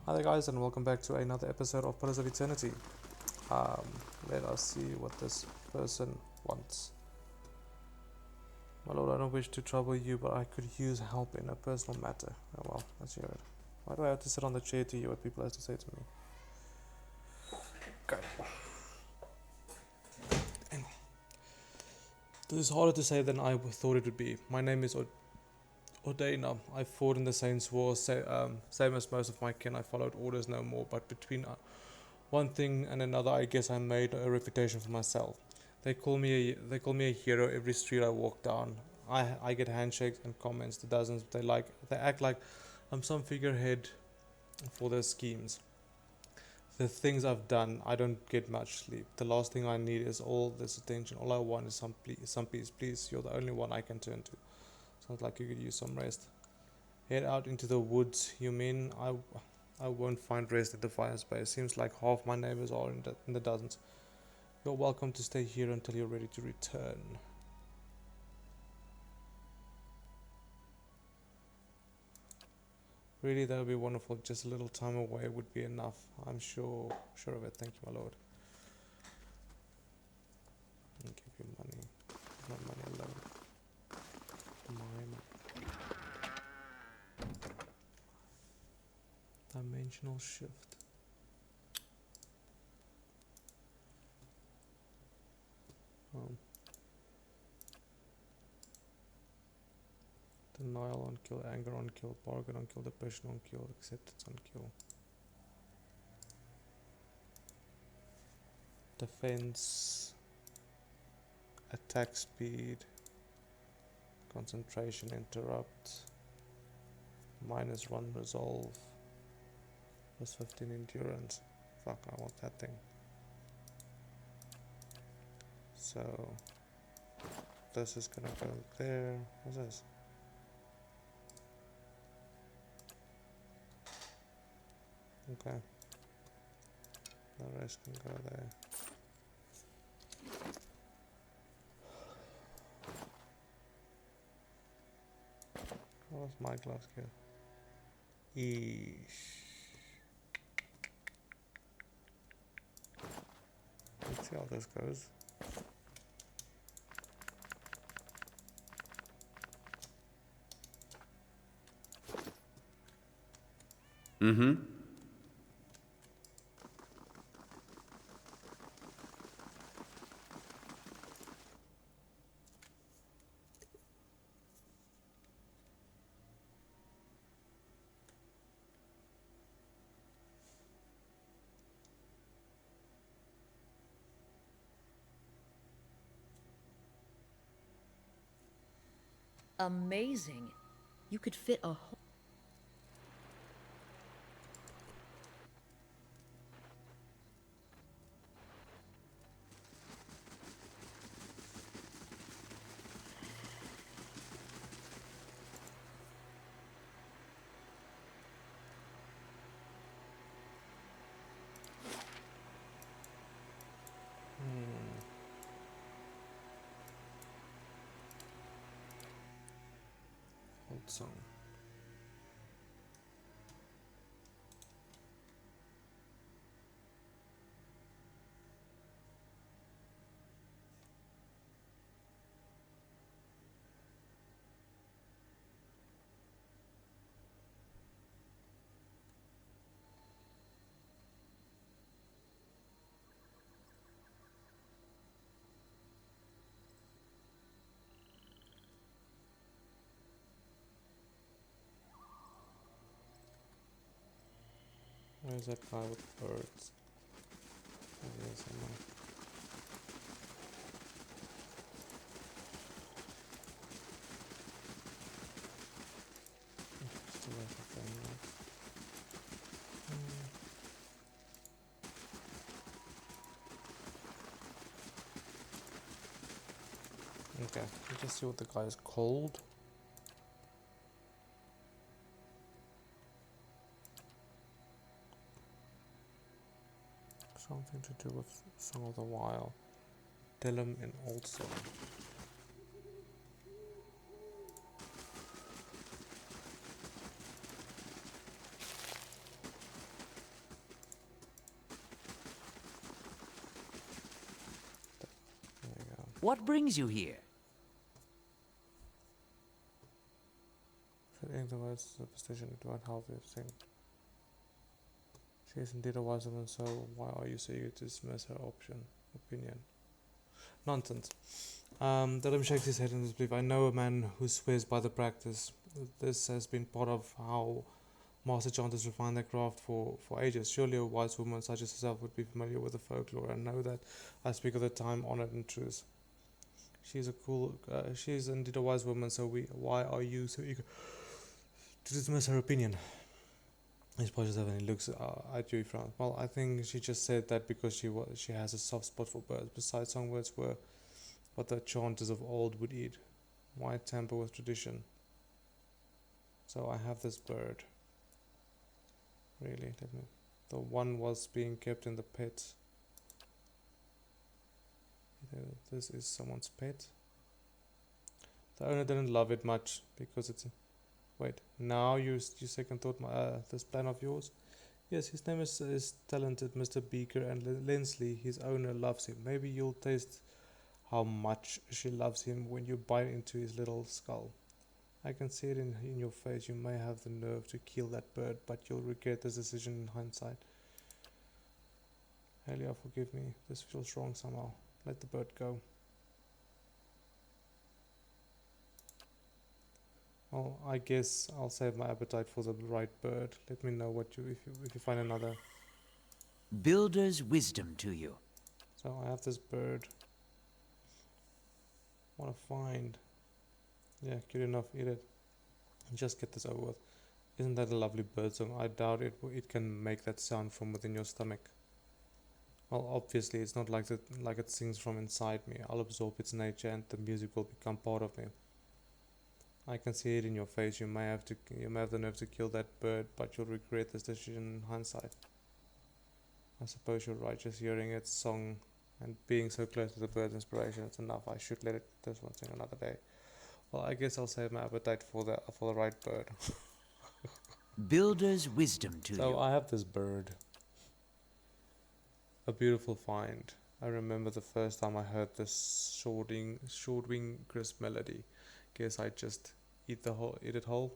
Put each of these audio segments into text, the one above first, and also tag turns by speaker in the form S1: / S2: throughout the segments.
S1: Hi there guys and welcome back to another episode of Pillars of Eternity. Let us see what this person wants. My lord, I don't wish to trouble you, but I could use help in a personal matter. Oh well, let's hear it. Why do I have to sit on the chair to hear what people have to say to me? Okay. This is harder to say than I thought it would be. My name is Ordena. I fought in the Saints' War, same as most of my kin. I followed orders no more, but between one thing and another, I guess I made a reputation for myself. They call me a hero every street I walk down. I get handshakes and comments to dozens. They act like I'm some figurehead for their schemes. The things I've done, I don't get much sleep. The last thing I need is all this attention. All I want is some peace. Please, you're the only one I can turn to. Sounds like you could use some rest. Head out into the woods. You mean I won't find rest at the fire space? Seems like half my neighbors are in the dozens. You're welcome to stay here until you're ready to return. Really, that would be wonderful. Just a little time away would be enough. I'm sure of it. Thank you, my lord. I'll give you money. Not money alone. My money. Dimensional shift. Denial on kill, anger on kill, bargain on kill, depression on kill, acceptance on kill. Defense, attack speed, concentration, interrupt, -1 resolve, +15 endurance. Fuck, I want that thing. So this is gonna go there. What's this? Okay. The rest can go there. What's my gloves here? Eesh. Let's see how this goes.
S2: Amazing. You could fit a whole...
S1: Old song. Where's that guy with birds? Oh, there's someone. Still have a thing, right? Okay, let's just see what the guy is called. Something to do with Song of the Wild. Delem in Old Song.
S3: What brings you here?
S1: Setting the words superstition, it won't help everything. She is indeed a wise woman, so why are you so eager to dismiss her opinion? Nonsense. Delem shakes his head in disbelief. I know a man who swears by the practice. This has been part of how master chanters refine their craft for ages. Surely a wise woman such as herself would be familiar with the folklore and know that I speak of the time-honored and truth. She is indeed a wise woman, so why are you so eager to dismiss her opinion? He pauses and he looks at you, frowns. Well, I think she just said that because she has a soft spot for birds. Besides, songbirds were what the chanters of old would eat. Why tamper with tradition? So I have this bird. Really, the one was being kept in the pit. This is someone's pet. The owner didn't love it much because it's. Wait, now you second thought this plan of yours? Yes, his name is talented Mr. Beaker, and Lensley, his owner, loves him. Maybe you'll taste how much she loves him when you bite into his little skull. I can see it in your face. You may have the nerve to kill that bird, but you'll regret this decision in hindsight. Helia, forgive me. This feels wrong somehow. Let the bird go. Well, I guess I'll save my appetite for the right bird. Let me know if you find another.
S3: Builder's wisdom to you.
S1: So I have this bird. Wanna find? Yeah, cute enough. Eat it. Just get this over with. Isn't that a lovely bird song? I doubt it can make that sound from within your stomach. Well, obviously, it's not like it sings from inside me. I'll absorb its nature, and the music will become part of me. I can see it in your face. You may have the nerve to kill that bird, but you'll regret this decision in hindsight. I suppose you're right. Just hearing its song and being so close to the bird's inspiration, it's enough. I should let this one sing another day. Well, I guess I'll save my appetite for the right bird.
S3: Builder's wisdom to you.
S1: So I have this bird. A beautiful find. I remember the first time I heard this short-wing crisp melody. Guess I just eat it whole.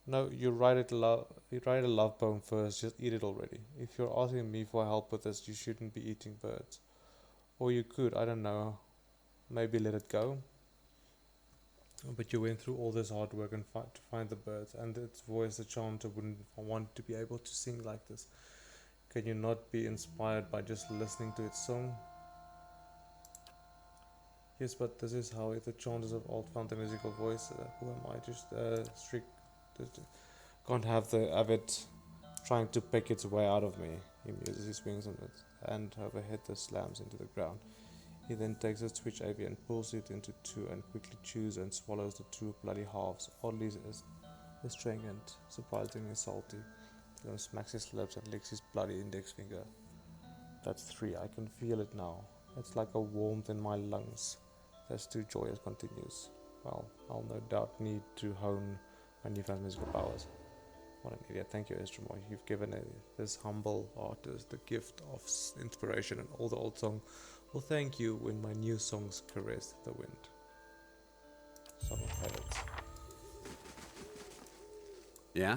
S1: No, you write a love poem first. Just eat it already. If you're asking me for help with this, you shouldn't be eating birds. Or you could. I don't know. Maybe let it go. But you went through all this hard work to find the birds, and its voice, the chanter wouldn't want to be able to sing like this. Can you not be inspired by just listening to its song? Yes, but this is how the chanters of old found the musical voice. Who am I? Just can't have the avid trying to peck its way out of me. He muses his wings on it, and overhead this slams into the ground. He then takes a twitch avian, pulls it into two, and quickly chews and swallows the two bloody halves. Oddly astringent, surprisingly salty. Then smacks his lips and licks his bloody index finger. That's 3. I can feel it now. It's like a warmth in my lungs. That's too joyous continues. Well, I'll no doubt need to hone my newfound musical powers. What an idiot. Thank you, Estremor. You've given this humble artist the gift of inspiration and all the old song. Well, thank you when my new songs caress the wind. Song of Pirates.
S4: Yeah?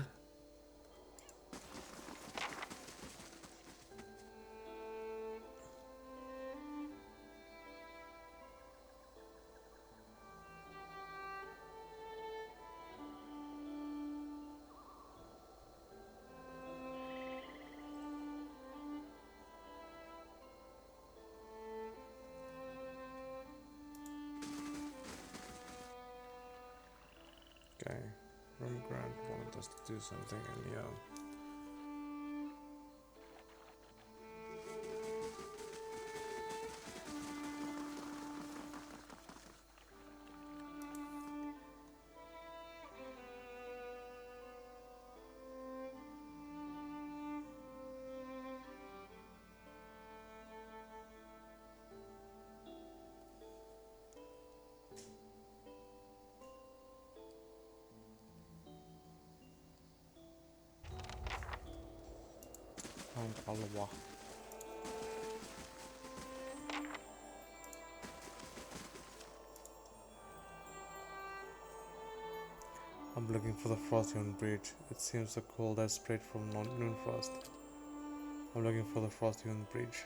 S1: Okay, Rymrgard wanted us to do something, and yeah. Find Alawa. I'm looking for the Frosthian Bridge. It seems the cold has spread from Noonfrost. I'm looking for the Frosthian Bridge.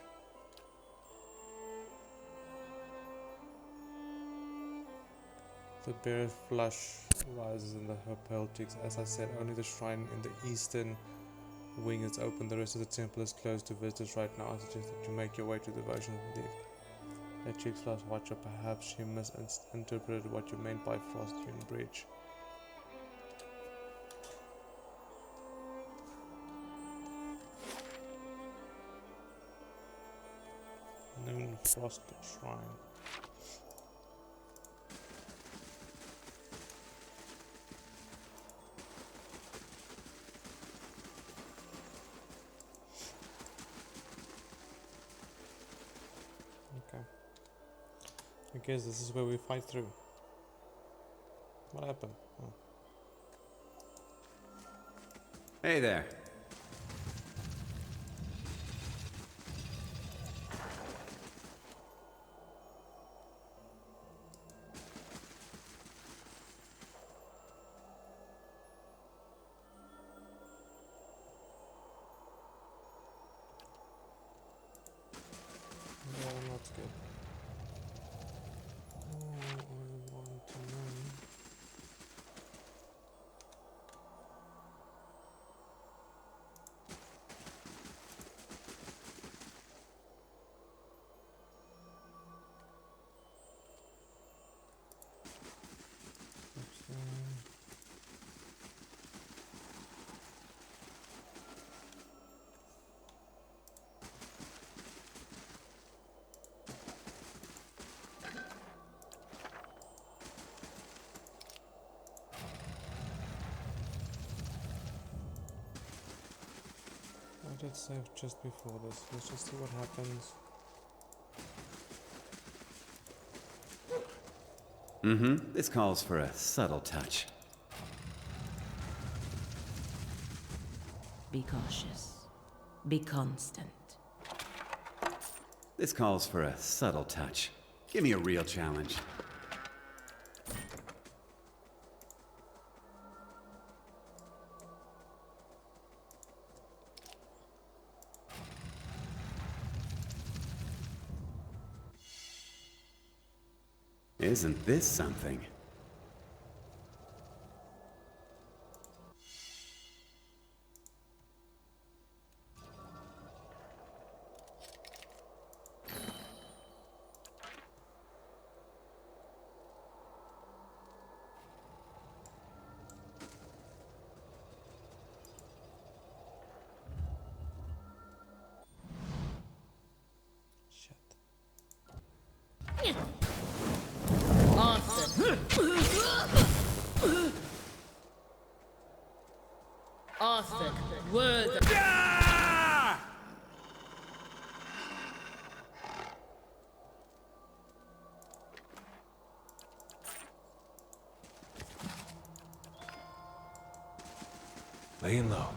S1: The bare flush rises in her pale cheeks. As I said, only the shrine in the eastern wing is open. The rest of the temple is closed to visitors right now. I suggest that you make your way to the devotion of the Her cheeks flushed watcher. Perhaps she misinterpreted what you meant by Frosthian Bridge. Noonfrost Shrine. Okay. I guess this is where we fight through. What happened? Oh.
S4: Hey there.
S1: Yeah, not good. Oh, I want to know. I did save just before this. Let's just see what happens.
S4: This calls for a subtle touch.
S5: Be cautious. Be constant.
S4: This calls for a subtle touch. Give me a real challenge. Isn't this something?
S1: Shit.
S2: Awesome. Awesome. Words.
S6: Laying low.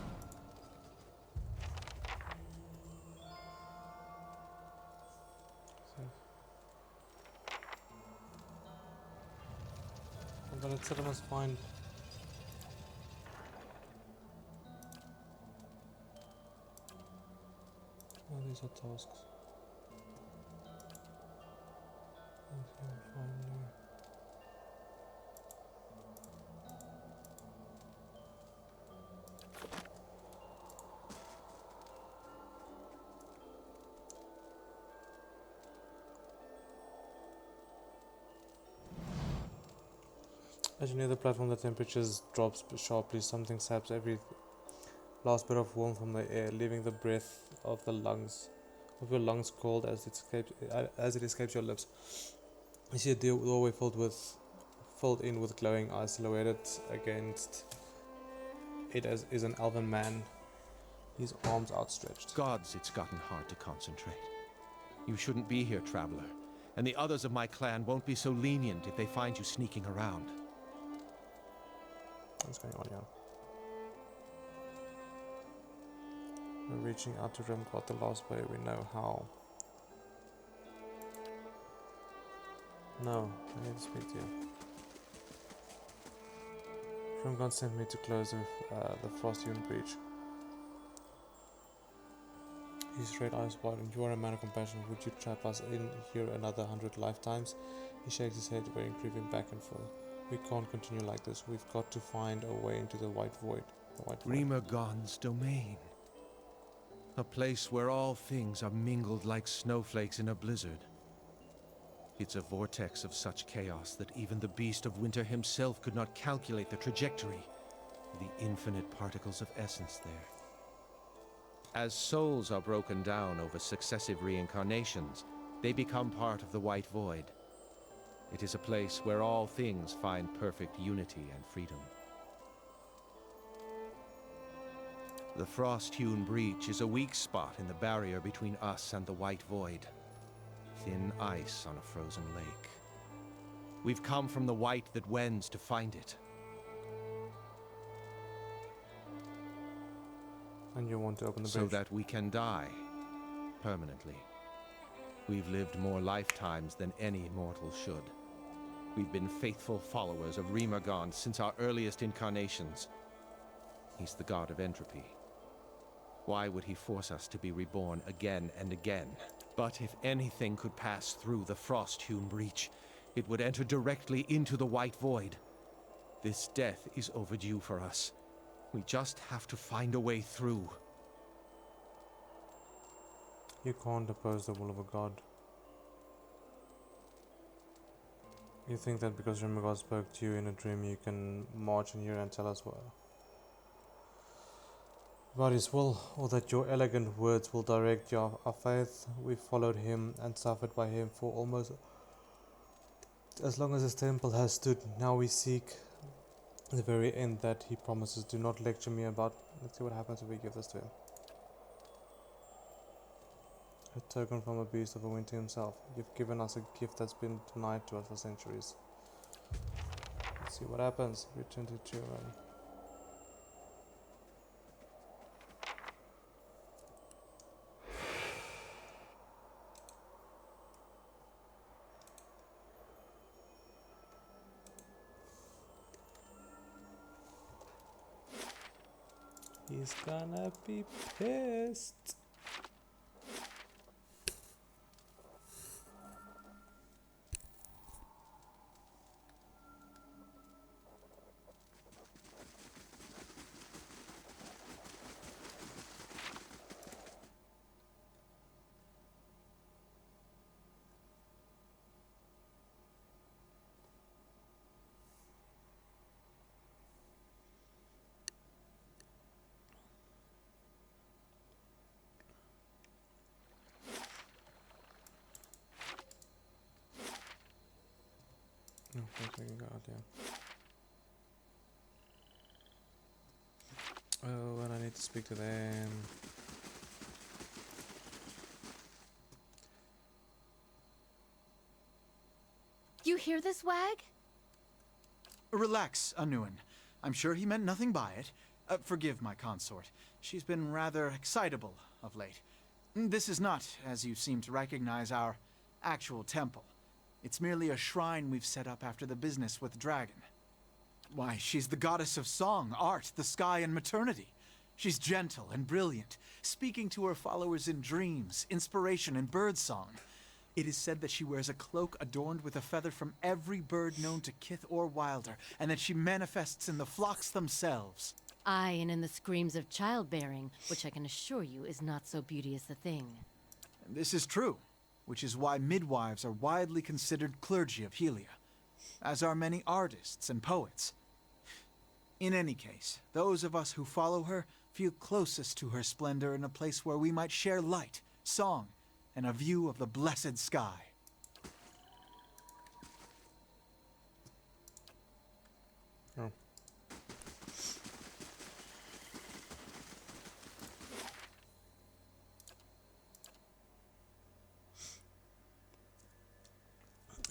S1: But it said I must find. Oh, these are tasks. Okay, finally. As you near the platform, the temperature drops sharply. Something saps every last bit of warmth from the air, leaving the breath of your lungs cold as it escapes your lips. You see a doorway filled in with glowing eyes. Silhouetted against it as is an elven man, his arms outstretched.
S6: Gods, it's gotten hard to concentrate. You shouldn't be here, traveler. And the others of my clan won't be so lenient if they find you sneaking around.
S1: What's going on here? We're reaching out to Rymrgard the last way we know how. No, I need to speak to you. Rymrgard sent me to close the Frost-hewn breach. His red eyes widen. You are a man of compassion. Would you trap us in here another 100 lifetimes? He shakes his head, wearing creeping back and forth. We can't continue like this. We've got to find a way into the white void.
S6: Rymrgard's domain. A place where all things are mingled like snowflakes in a blizzard. It's a vortex of such chaos that even the beast of winter himself could not calculate the trajectory. The infinite particles of essence there. As souls are broken down over successive reincarnations, they become part of the White Void. It is a place where all things find perfect unity and freedom. The frost-hewn breach is a weak spot in the barrier between us and the White Void. Thin ice on a frozen lake. We've come from the white that wends to find it.
S1: And you want to open the
S6: so
S1: bridge?
S6: That we can die permanently. We've lived more lifetimes than any mortal should. We've been faithful followers of Rymrgard since our earliest incarnations. He's the god of entropy. Why would he force us to be reborn again and again? But if anything could pass through the frost-hewn breach, it would enter directly into the White Void. This death is overdue for us. We just have to find a way through.
S1: You can't oppose the will of a god. You think that because Rymrgard spoke to you in a dream, you can march in here and tell us about his will, or that your elegant words will direct our faith? We followed him and suffered by him for almost as long as his temple has stood. Now we seek the very end that he promises. Do not lecture me about. Let's see what happens if we give this to him. A token from a beast of a winter himself. You've given us a gift that's been denied to us for centuries. Let's see what happens. Return to Eora. He's gonna be pissed. No, we can go out there. Oh, and I need to speak to them.
S7: You hear this, Wag?
S8: Relax, Anuin. I'm sure he meant nothing by it. Forgive my consort. She's been rather excitable of late. This is not, as you seem to recognize, our actual temple. It's merely a shrine we've set up after the business with the dragon. Why, she's the goddess of song, art, the sky, and maternity. She's gentle and brilliant, speaking to her followers in dreams, inspiration, and birdsong. It is said that she wears a cloak adorned with a feather from every bird known to kith or wilder, and that she manifests in the flocks themselves.
S7: Aye, and in the screams of childbearing, which I can assure you is not so beauteous a thing.
S8: And this is true, which is why midwives are widely considered clergy of Helia, as are many artists and poets. In any case, those of us who follow her feel closest to her splendor in a place where we might share light, song, and a view of the blessed sky.
S1: Oh.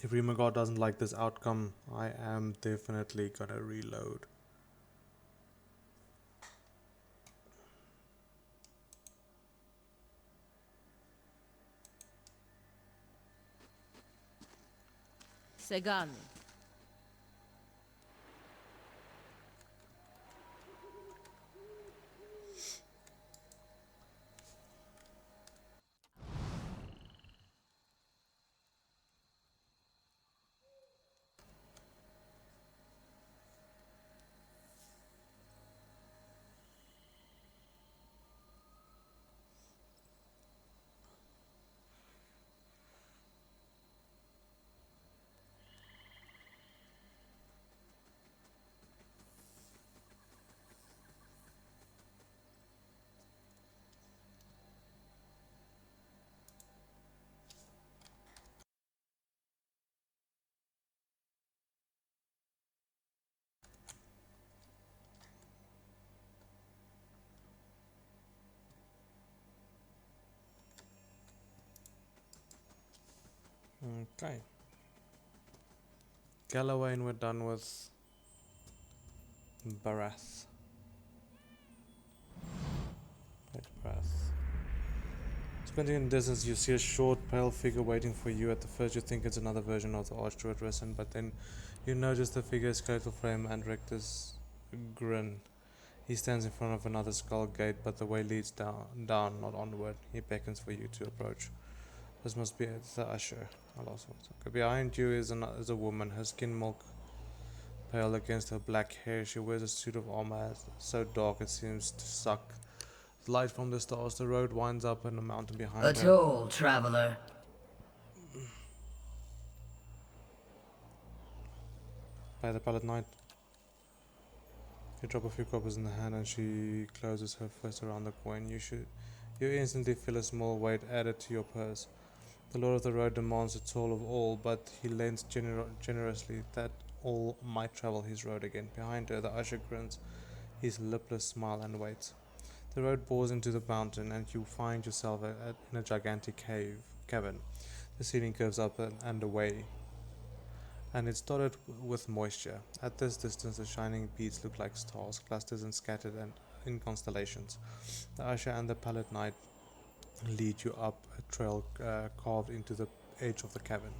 S1: If Rymrgard doesn't like this outcome, I am definitely gonna reload.
S2: Segan.
S1: Okay. Galloway, we're done with Barath. Right, Barath. Squinting in the distance, you see a short, pale figure waiting for you. At the first, you think it's another version of the Archdruid risen, but then you notice the figure's skeletal frame and Rector's grin. He stands in front of another skull gate, but the way leads down, not onward. He beckons for you to approach. This must be the usher. I lost it. Okay. Behind you is a woman, her skin milk pale against her black hair. She wears a suit of armor so dark it seems to suck light from the stars. The road winds up in a mountain behind her.
S5: A toll, traveler.
S1: By the pallid night. You drop a few coppers in the hand and she closes her fist around the coin. You instantly feel a small weight added to your purse. The Lord of the Road demands a toll of all, but he lends generously that all might travel his road again. Behind her, the usher grins his lipless smile and waits. The road bores into the mountain and you find yourself in a gigantic cavern. The ceiling curves up and away, and it's dotted with moisture. At this distance, the shining beads look like stars, clustered and scattered and in constellations. The usher and the pallid knight lead you up a trail carved into the edge of the cavern.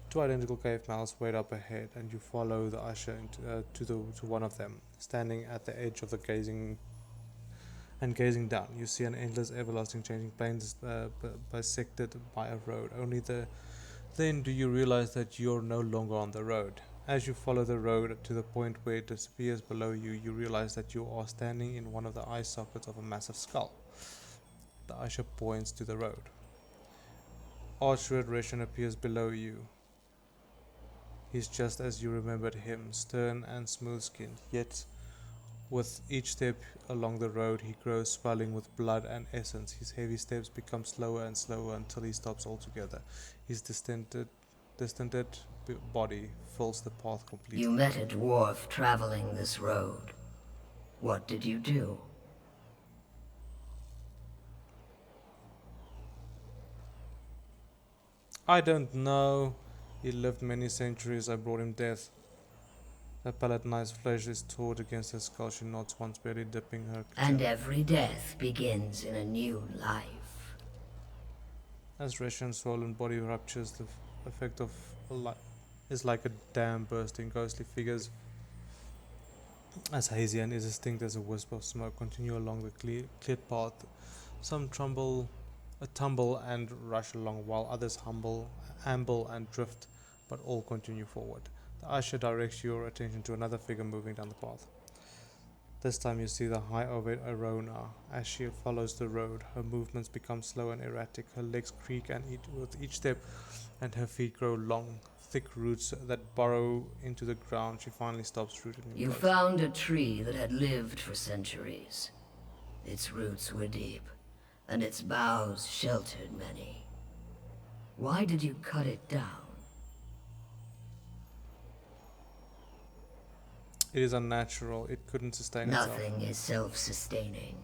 S1: Two identical cave mouths wait up ahead, and you follow the usher to one of them. Standing at the edge of the gazing down, you see an endless, everlasting, changing plains bisected by a road. Then do you realize that you're no longer on the road. As you follow the road to the point where it disappears below you, you realize that you are standing in one of the eye sockets of a massive skull. The usher points to the road. Archred Reshan appears below you. He's just as you remembered him, stern and smooth-skinned, yet with each step along the road he grows swelling with blood and essence. His heavy steps become slower and slower until he stops altogether. His distended body fills the path completely.
S5: You met a dwarf traveling this road. What did you do?
S1: I don't know. He lived many centuries. I brought him death. The pallid knight's flesh is taut against her skull. She nods once, barely dipping her
S5: And
S1: chin.
S5: every death begins in a new life.
S1: As Reshan's swollen body ruptures, the effect of is like a dam bursting. Ghostly figures as hazy and indistinct as a wisp of smoke continue along the cleared path. Some tumble and rush along, while others amble and drift, but all continue forward. The usher directs your attention to another figure moving down the path. This time you see the high ovid Eora. As she follows the road, her movements become slow and erratic. Her legs creak with each step, and her feet grow long, thick roots that burrow into the ground. She finally stops rooted in
S5: You
S1: place.
S5: found a tree that had lived for centuries. Its roots were deep, and its boughs sheltered many. Why did you cut it down?
S1: It is unnatural. It couldn't sustain itself.
S5: Nothing is self-sustaining.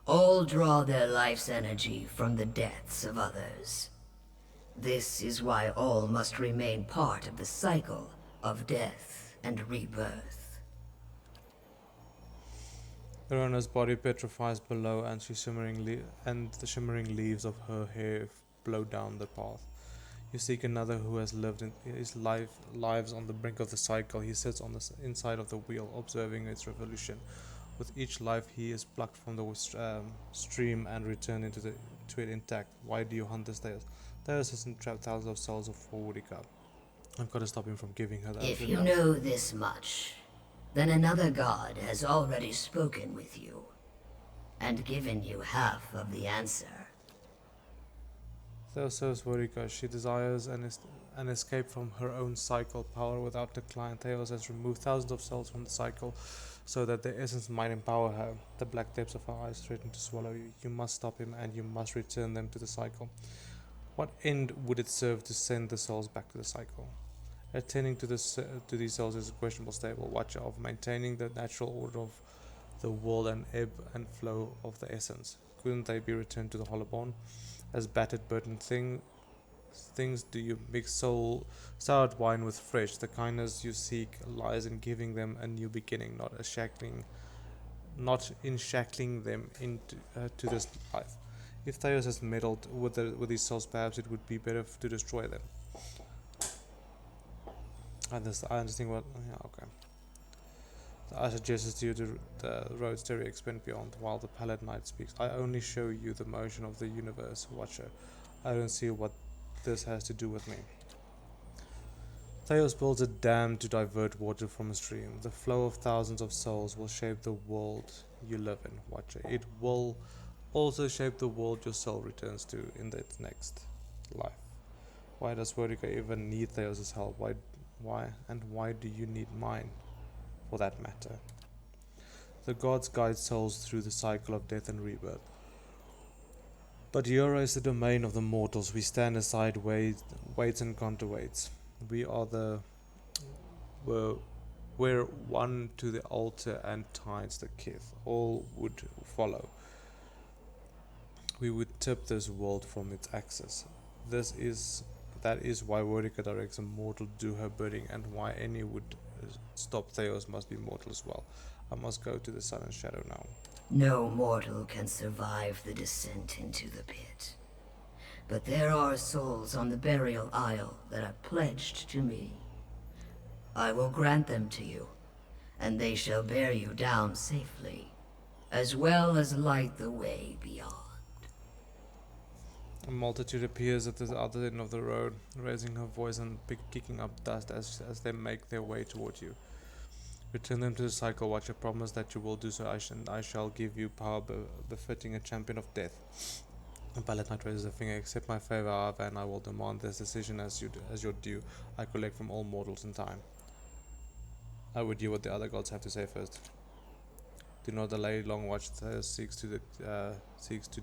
S5: All draw their life's energy from the deaths of others. This is why all must remain part of the cycle of death and rebirth.
S1: Erona's body petrifies below, and the shimmering leaves of her hair blow down the path. You seek another who has lived his lives on the brink of the cycle. He sits on the inside of the wheel, observing its revolution. With each life, he is plucked from the stream and returned to it intact. Why do you hunt this Theos? Theos hasn't trapped thousands of souls for Woodica. I've got to stop him from giving her that.
S5: If you know this much, then another god has already spoken with you, and given you half of the answer.
S1: Theos serves Woodica. She desires an escape from her own cycle power without decline. Theos has removed thousands of souls from the cycle so that their essence might empower her. The black depths of her eyes threaten to swallow you. You must stop him, and you must return them to the cycle. What end would it serve to send the souls back to the cycle? Attending to these souls is a questionable stable watcher of maintaining the natural order of the world and ebb and flow of the essence. Couldn't they be returned to the Hollowborn as battered, burdened things do you mix soured wine with fresh? The kindness you seek lies in giving them a new beginning, not in shackling them into to this life. If Theos has meddled with these souls, perhaps it would be better to destroy them. I understand what. Yeah, okay. I suggest you the roads to expand beyond, while the Pallid Knight speaks. I only show you the motion of the universe, Watcher. I don't see what this has to do with me. Theos builds a dam to divert water from a stream. The flow of thousands of souls will shape the world you live in, Watcher. It will also shape the world your soul returns to in its next life. Why does Vertigo even need Theos' help? Why do you need mine, for that matter? The gods guide souls through the cycle of death and rebirth. But Eora is the domain of the mortals. We stand aside, waits and counterweights. We're one to the altar and tides the kith. All would follow. We would tip this world from its axis. That is why Vertica directs a mortal to do her bidding, and why any would stop Theos must be mortal as well. I must go to the sun and shadow now.
S5: No mortal can survive the descent into the pit. But there are souls on the burial isle that are pledged to me. I will grant them to you, and they shall bear you down safely, as well as light the way beyond.
S1: A multitude appears at the other end of the road, raising her voice and kicking up dust as they make their way toward you. Return them to the cycle, Watcher. Promise that you will do so. I shall give you power befitting a champion of death. The Pallid Knight raises a finger. Accept my favor, Ava, and I will demand this decision as your due. I collect from all mortals in time. I would hear what the other gods have to say first. Do not delay. Long watch seeks to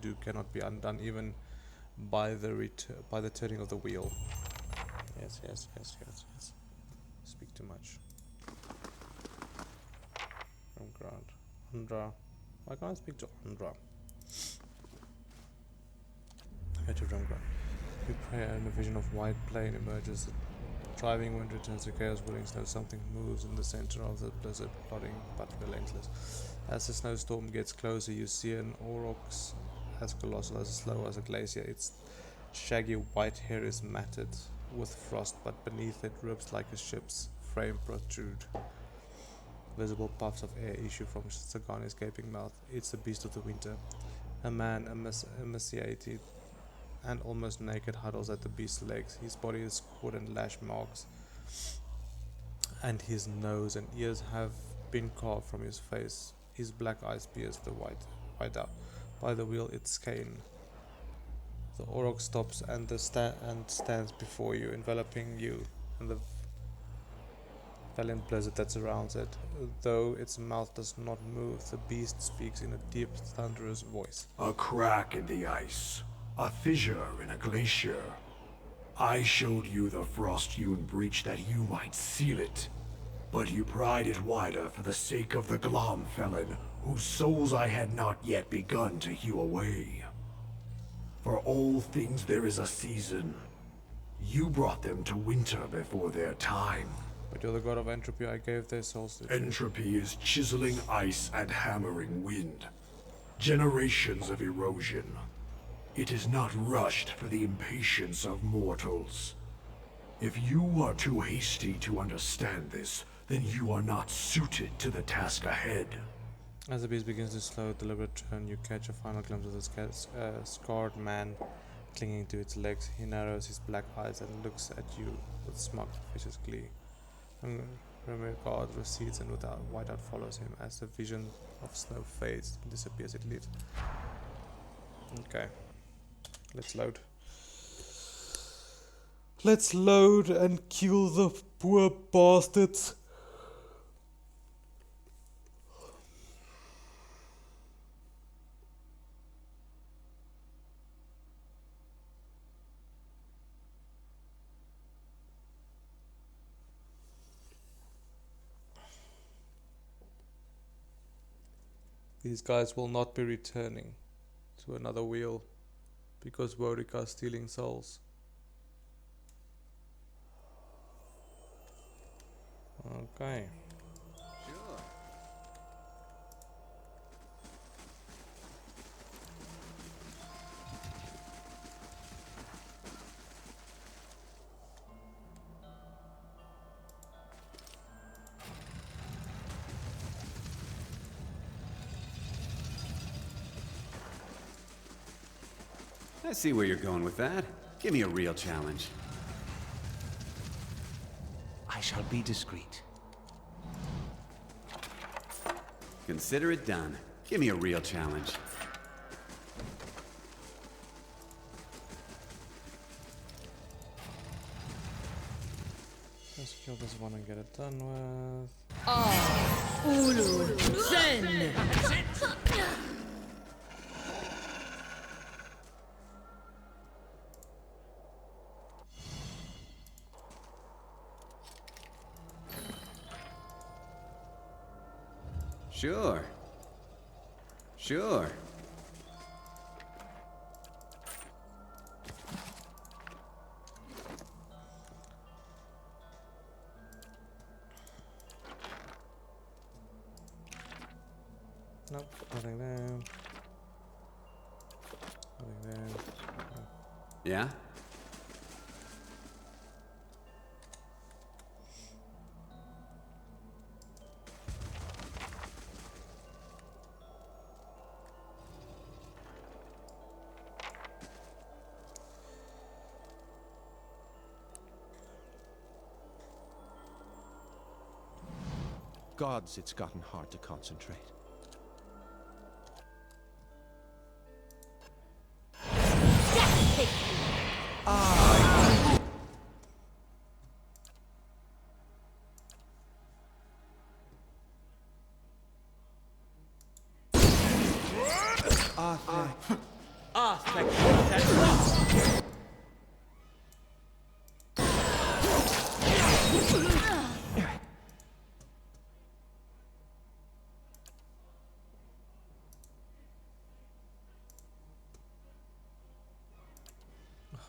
S1: do cannot be undone, even by the turning of the wheel. Yes. Speak too much. Rymrgard. Andra. Why can't I speak to Andra? Go to Rymrgard. You pray and a vision of white plain emerges. The driving wind returns to chaos willing snow. Something moves in the center of the blizzard, plodding but relentless. As the snowstorm gets closer, you see an aurochs as colossal, as slow as a glacier. Its shaggy white hair is matted with frost, but beneath it ribs like a ship's frame protrude. Visible puffs of air issue from Sagani's gaping mouth. It's the beast of the winter. A man emaciated and almost naked huddles at the beast's legs. His body is scored and lash marks, and his nose and ears have been carved from his face. His black eyes pierce the white out. By the wheel, it's Caed. The auroch stops and stands before you, enveloping you in the valiant blizzard that surrounds it. Though its mouth does not move, the beast speaks in a deep, thunderous voice.
S9: A crack in the ice. A fissure in a glacier. I showed you the frost-hewn breach that you might seal it. But you pried it wider for the sake of the Glom felon, whose souls I had not yet begun to hew away. For all things there is a season. You brought them to winter before their time.
S1: But you're the god of entropy. I gave their souls to
S9: Entropy is chiseling ice and hammering wind. Generations of erosion. It is not rushed for the impatience of mortals. If you are too hasty to understand this, then you are not suited to the task ahead.
S1: As the beast begins to slow, deliberate turn, you catch a final glimpse of the scarred man clinging to its legs. He narrows his black eyes and looks at you with smug, vicious glee. Rymrgard recedes and without whiteout follows him. As the vision of snow fades and disappears, it leaves. Okay. Let's load. Let's load and kill the poor bastards. These guys will not be returning to another wheel because Vertica is stealing souls. Okay.
S4: Sure. I see where you're going with that. Give me a real challenge.
S3: I shall be discreet.
S4: Consider it done. Give me a real challenge.
S1: Let's kill this one and get it done with.
S2: Ulul Zen.
S4: Sure. Sure.
S1: Nope, nothing there. Nothing there.
S4: Yeah?
S6: Gods, it's gotten hard to concentrate.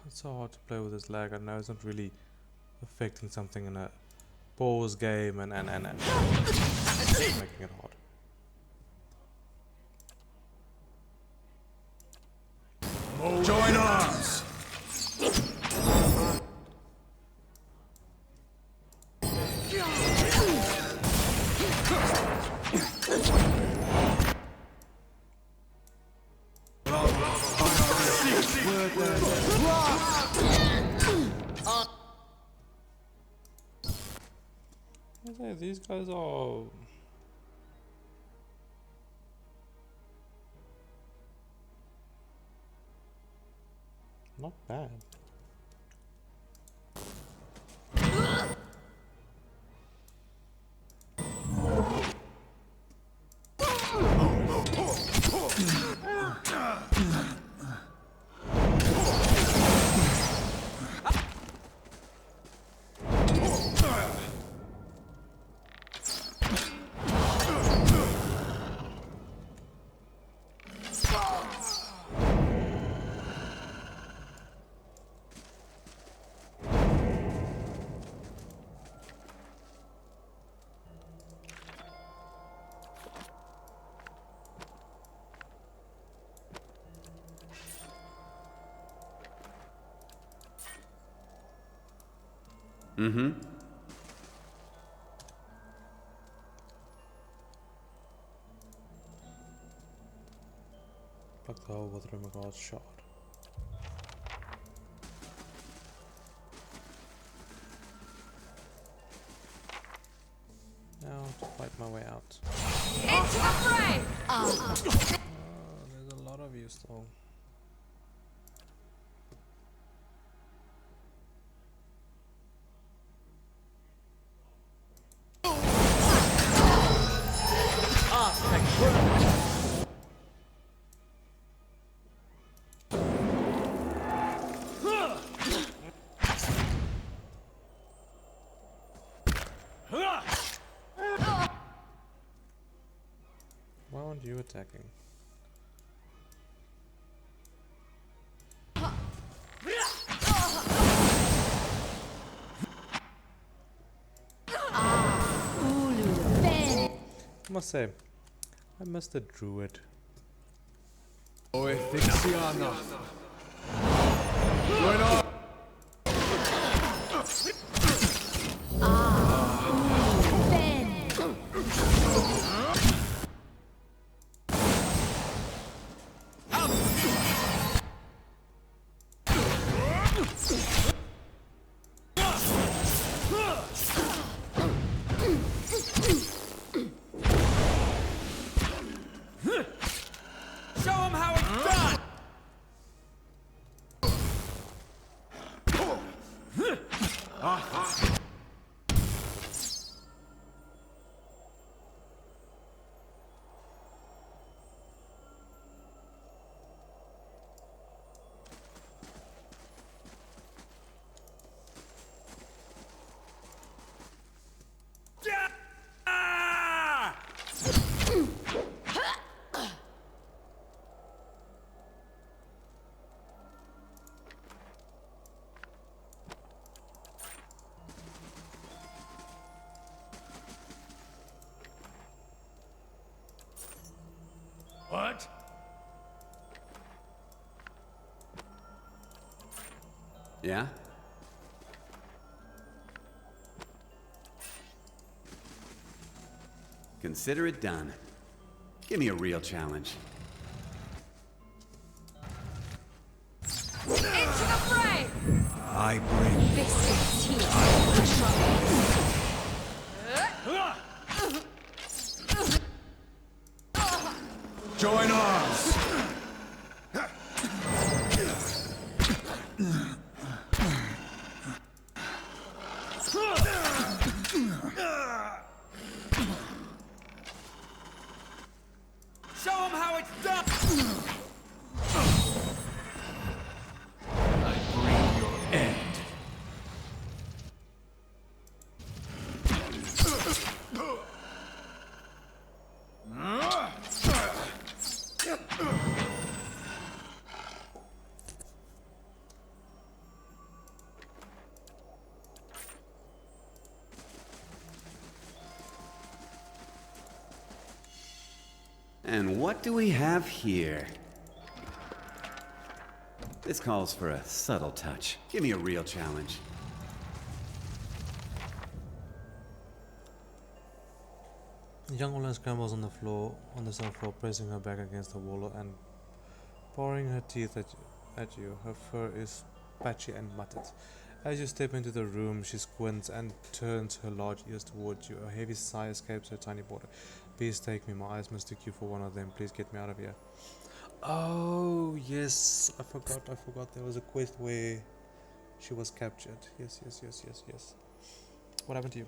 S1: It's so hard to play with this lag. I know it's not really affecting something in a pause game and making it hard.
S9: Join arms!
S1: These guys are not bad.
S4: Mm-hmm.
S1: Plug the hole with Rymrgard's shot. Now to fight my way out.
S2: Into the fray!
S1: There's a lot of you still. Why aren't you attacking? must say, I missed the druid.
S9: What?
S4: Yeah? Consider it done. Give me a real challenge.
S2: Into the fray!
S9: I bring
S2: This is here.
S9: join arms!
S3: Show them how it's done!
S9: I bring your end.
S4: And what do we have here? This calls for a subtle touch. Give me a real challenge.
S1: The young woman scrambles on the floor, on the cell floor, pressing her back against the wall and pouring her teeth at you. Her fur is patchy and matted. As you step into the room, she squints and turns her large ears towards you. A heavy sigh escapes her tiny border. Please take me. My eyes mistook you for one of them. Please get me out of here. Oh, yes. I forgot. There was a quest where she was captured. Yes. What happened to you?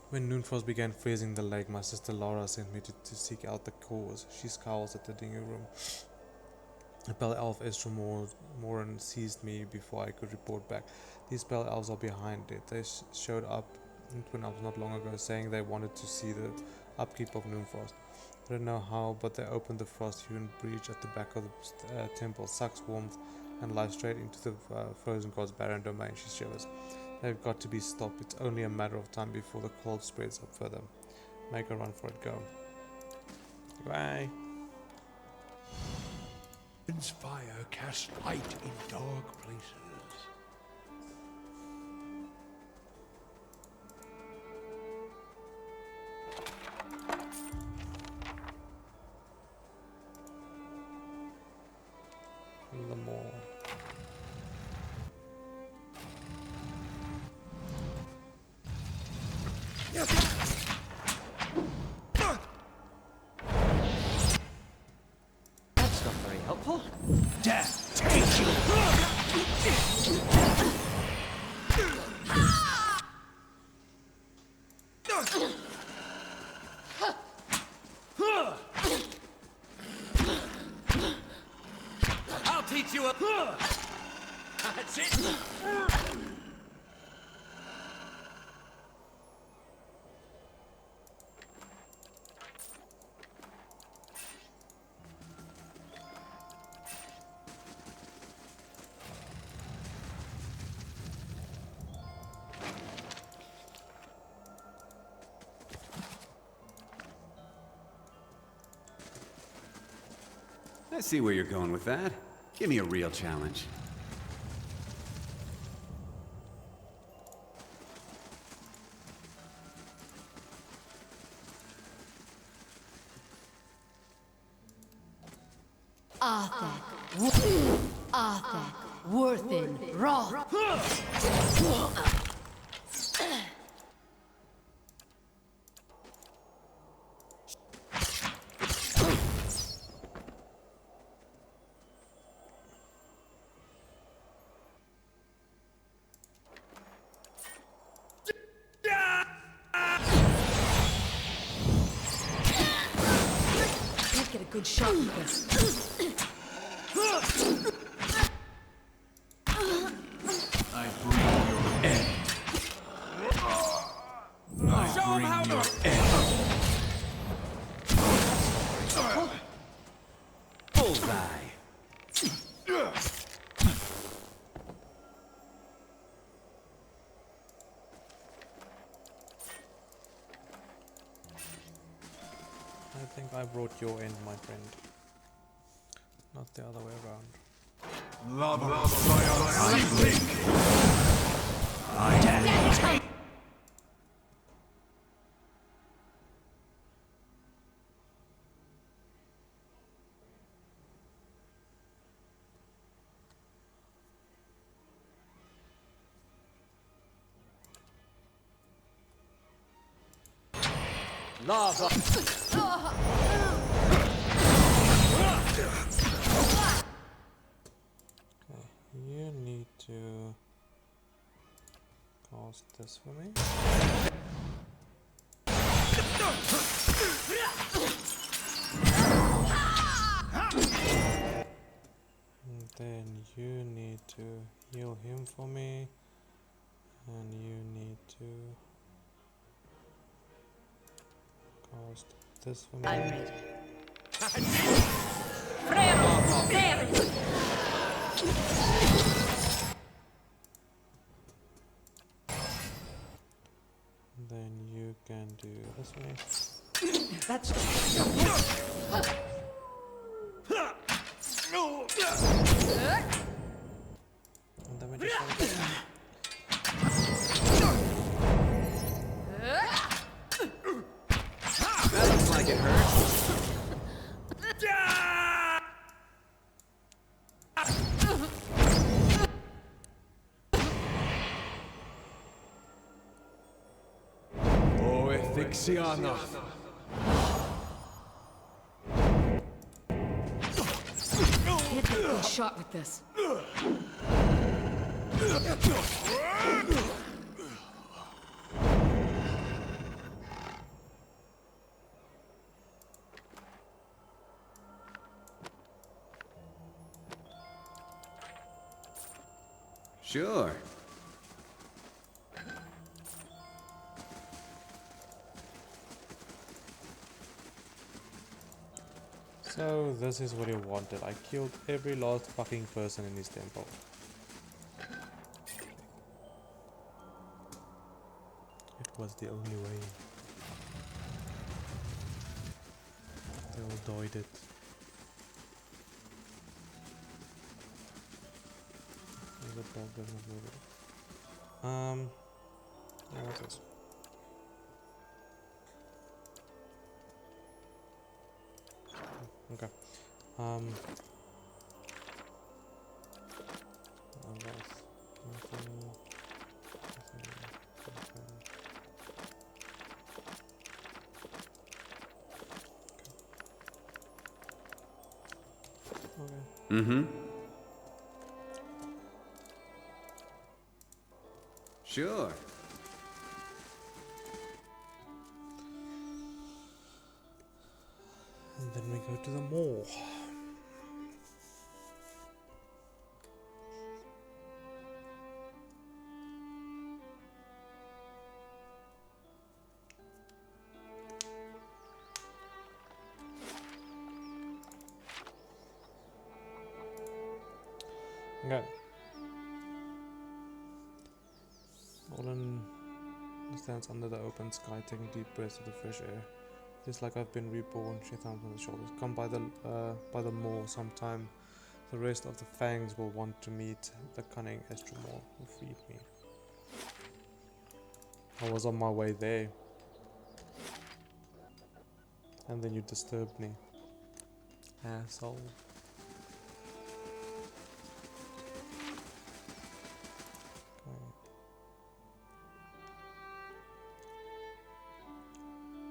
S1: When Noonfrost began freezing the lake, my sister Laura sent me to seek out the cause. She scowls at the dingy room. A pale elf Esther Moran seized me before I could report back. These pale elves are behind it. They showed up in Twin Elms not long ago, saying they wanted to see the upkeep of Noonfrost. I don't know how, but they opened the frost-hewn breach at the back of the temple, sucks warmth and life straight into the frozen god's barren domain. She shivers. They've got to be stopped. It's only a matter of time before the cold spreads up further. Make a run for it. Go. Bye.
S9: Fire casts light in dark places.
S1: The more.
S3: That's not very helpful.
S9: Death take you!
S3: I'll teach you a... That's it!
S4: I see where you're going with that. Give me a real challenge.
S7: Arthak, Worthen, Roth.
S2: Let's get a good shot at this.
S9: I bring your end. I bring your end.
S4: Bullseye.
S1: I think I brought your end, my friend. Not the other way around.
S3: Lava.
S1: You need to cast this for me. And then you need to heal him for me. And you need to cast this for me.
S2: I'm ready. Fraught!
S1: Then you can do this one.
S3: That's
S1: And then we just
S4: That looks like it hurts.
S3: Oefixiana.
S2: Let's get a good shot with this.
S4: Sure.
S1: So this is what he wanted. I killed every last fucking person in his temple. It was the only way. They all died it. The dog doesn't move it. Yeah, what's this? Okay.
S4: Mm-hmm. Sure.
S1: And then we go to the mall. Okay. Olin stands under the open sky, taking deep breaths of the fresh air. Just like I've been reborn, she thumped on the shoulders. Come by the moor sometime. The rest of the fangs will want to meet the cunning Estromor who freed me. I was on my way there. And then you disturbed me. Asshole.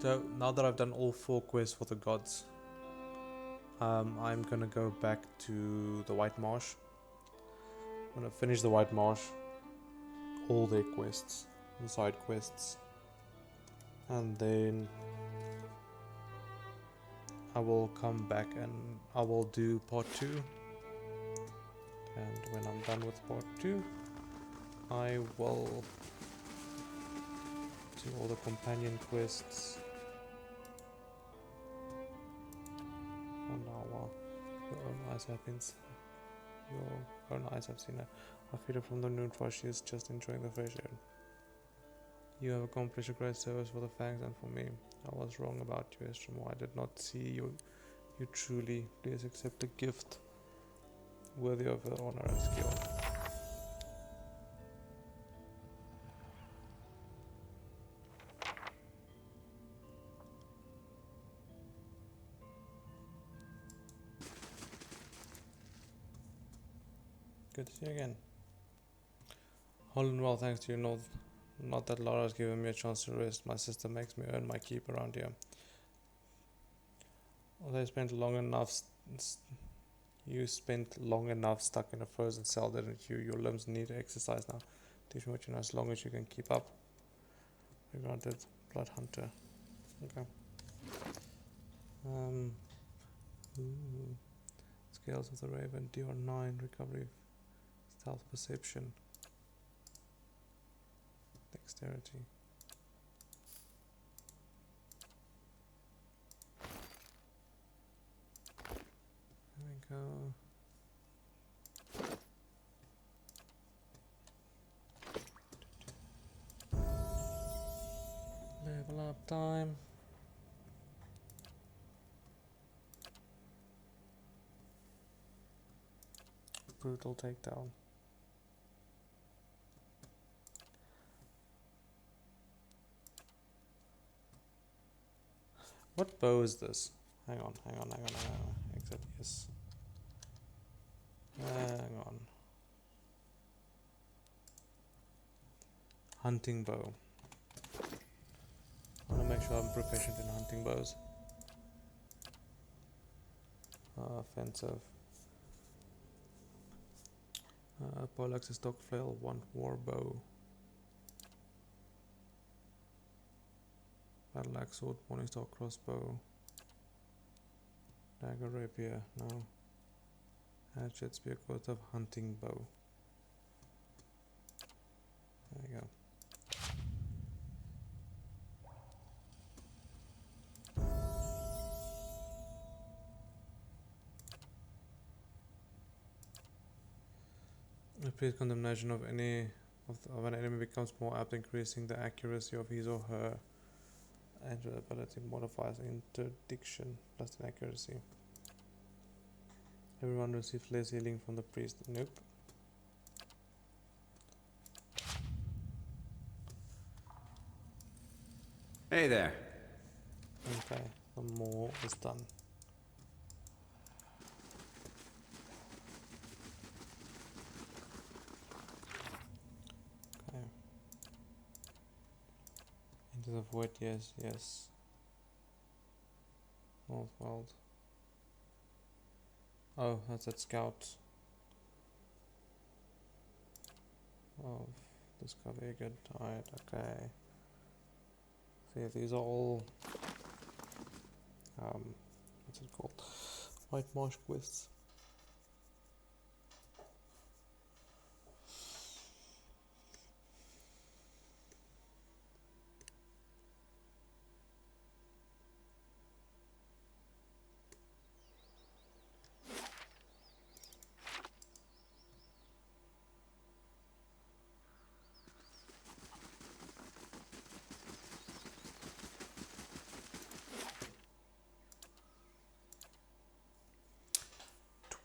S1: So now that I've done all 4 quests for the gods, I'm gonna go back to the White Marsh. I'm gonna finish the White Marsh, all their quests, the side quests, and then I will come back and I will do part 2. And when I'm done with part 2, I will do all the companion quests. And now your own eyes have been your own eyes have seen her. I feed her from the Noonfrost. She is just enjoying the fresh air. You have accomplished a great service for the Fangs and for me. I was wrong about you, Estromor. I did not see you truly. Please accept a gift worthy of her honor and skill. Good to see you again. All in well, thanks to you. Not that Lara's given me a chance to rest. My sister makes me earn my keep around here. They spent long enough. You spent long enough stuck in a frozen cell, didn't you? Your limbs need exercise now. Teach me what you know as long as you can keep up. You're granted Blood Hunter. Okay. Ooh. Scales of the Raven, DR9, recovery, stealth perception, dexterity. There we go. Level up time. Brutal takedown. What bow is this? Hang on. Exit, yes. Hang on. Hunting bow. I want to make sure I'm proficient in hunting bows. Offensive. Poleaxe, stock flail, 1 war bow. Battle axe, sword, morningstar, crossbow. Dagger, rapier, no. Hatchet, spear, quarter, hunting bow. There you go. Repeat condemnation of an enemy becomes more apt, increasing the accuracy of his or her and ability modifies interdiction plus inaccuracy. Everyone receives less healing from the priest. Nope.
S4: Hey there.
S1: Okay, the more is done. Okay. Into the void, yes. Northworld. Oh, that's at scout. Oh, discovery good. Alright, okay. See, these are all what's it called? White Marsh quests.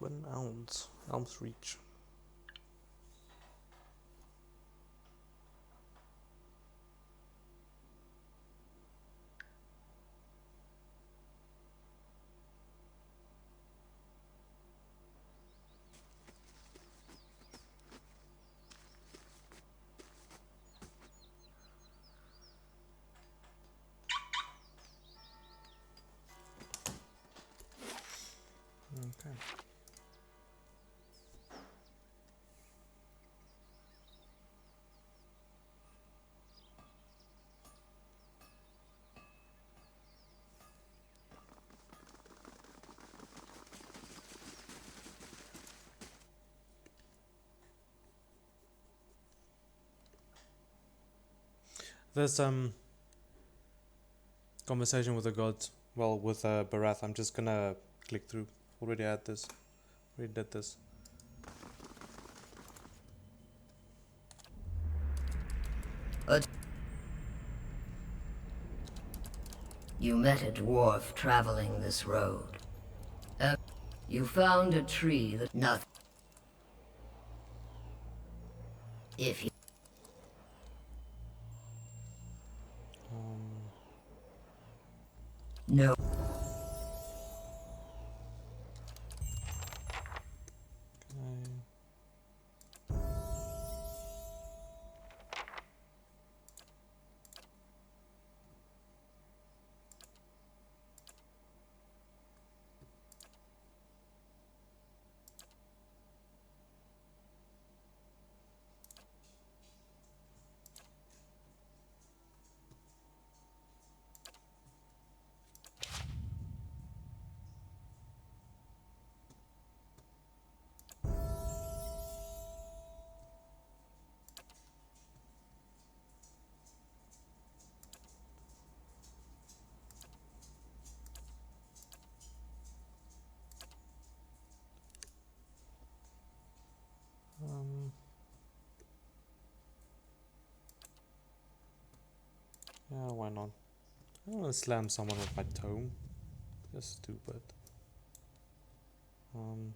S1: Twin Elms. Elms Reach. Okay. There's conversation with the gods. Well, with Barath. I'm just gonna click through. Already had this. Already did this.
S5: You met a dwarf traveling this road. You found a tree that nothing. If you no. Yeah, why not? I don't want to slam someone with my tome. That's stupid. Okay.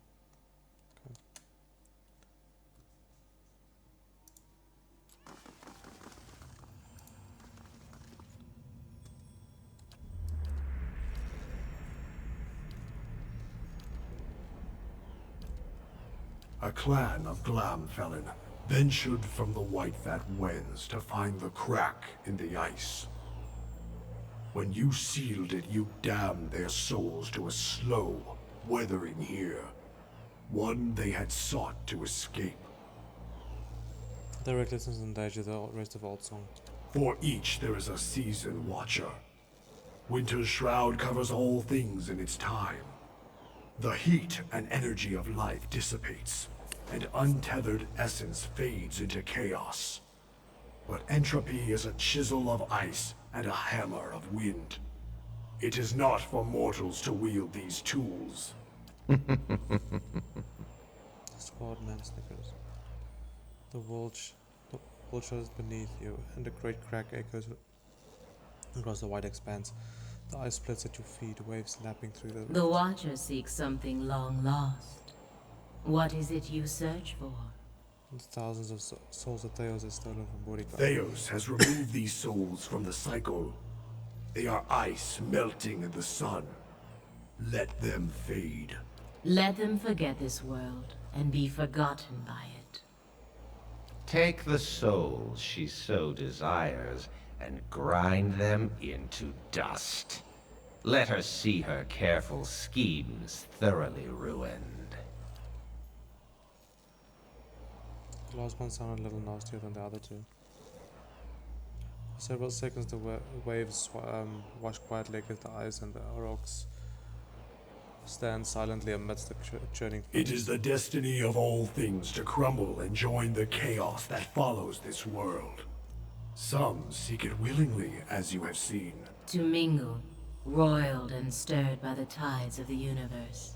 S9: A clan of Glamfelin ventured from the White Fat Wens to find the crack in the ice. When you sealed it, you damned their souls to a slow weathering here, one they had sought to escape.
S1: The recklessness and danger, the rest of Old Song.
S9: For each there is a season watcher. Winter's shroud covers all things in its time. The heat and energy of life dissipates, and untethered essence fades into chaos. But entropy is a chisel of ice and a hammer of wind. It is not for mortals to wield these tools.
S1: Squad man snickers. The world shows beneath you, and a great crack echoes across the wide expanse. The ice splits at your feet, waves lapping through the...
S10: The Watcher seeks something long lost. What is it you search for?
S1: The thousands of souls that Theos has stolen from Bodyguard.
S9: Theos has removed these souls from the cycle. They are ice melting in the sun. Let them fade.
S10: Let them forget this world and be forgotten by it.
S11: Take the souls she so desires and grind them into dust. Let her see her careful schemes thoroughly ruined.
S1: The last one sounded a little nastier than the other two. For several seconds the waves wash quietly against the ice, and the rocks stand silently amidst the churning flames.
S9: It is the destiny of all things to crumble and join the chaos that follows this world. Some seek it willingly, as you have seen.
S10: To mingle, roiled and stirred by the tides of the universe.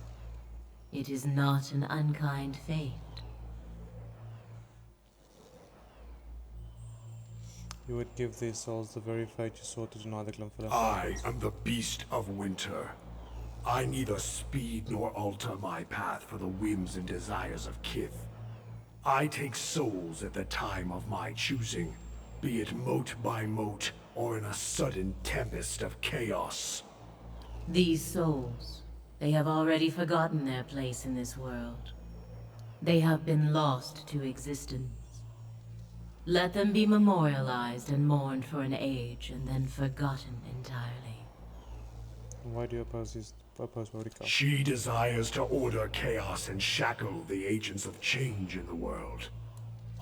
S10: It is not an unkind fate.
S1: You would give these souls the very fate you sought to deny the Glenfiddich.
S9: I am the beast of winter. I neither speed nor alter my path for the whims and desires of Kith. I take souls at the time of my choosing, be it mote by mote or in a sudden tempest of chaos.
S10: These souls, they have already forgotten their place in this world. They have been lost to existence. Let them be memorialized and mourned for an age, and then forgotten entirely.
S1: Why do you oppose Rodica?
S9: She desires to order chaos and shackle the agents of change in the world.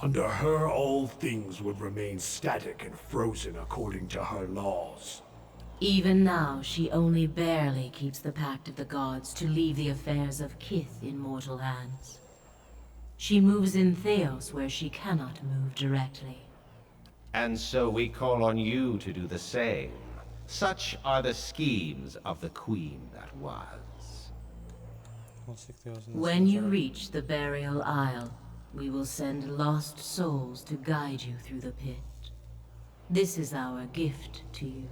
S9: Under her, all things would remain static and frozen according to her laws.
S10: Even now, she only barely keeps the pact of the gods to leave the affairs of Kith in mortal hands. She moves in Theos where she cannot move directly.
S11: And so we call on you to do the same. Such are the schemes of the queen that was.
S10: When you reach the burial isle, we will send lost souls to guide you through the pit. This is our gift to you.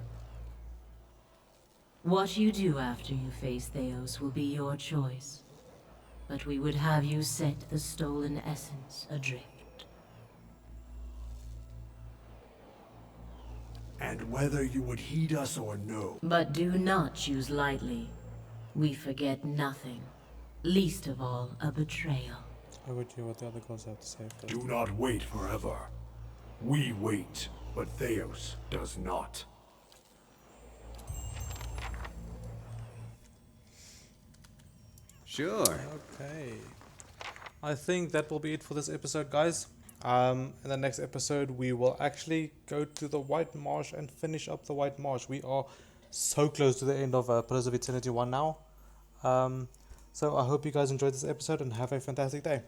S10: What you do after you face Theos will be your choice, but we would have you set the stolen essence adrift.
S9: And whether you would heed us or no.
S10: But do not choose lightly. We forget nothing, least of all a betrayal.
S1: I would hear what the other gods have to say first.
S9: Do not wait forever. We wait, but Theos does not.
S4: Sure.
S1: Okay. I think that will be it for this episode, guys. In the next episode, we will actually go to the White Marsh and finish up the White Marsh. We are so close to the end of Pillars of Eternity 1 now. So I hope you guys enjoyed this episode and have a fantastic day.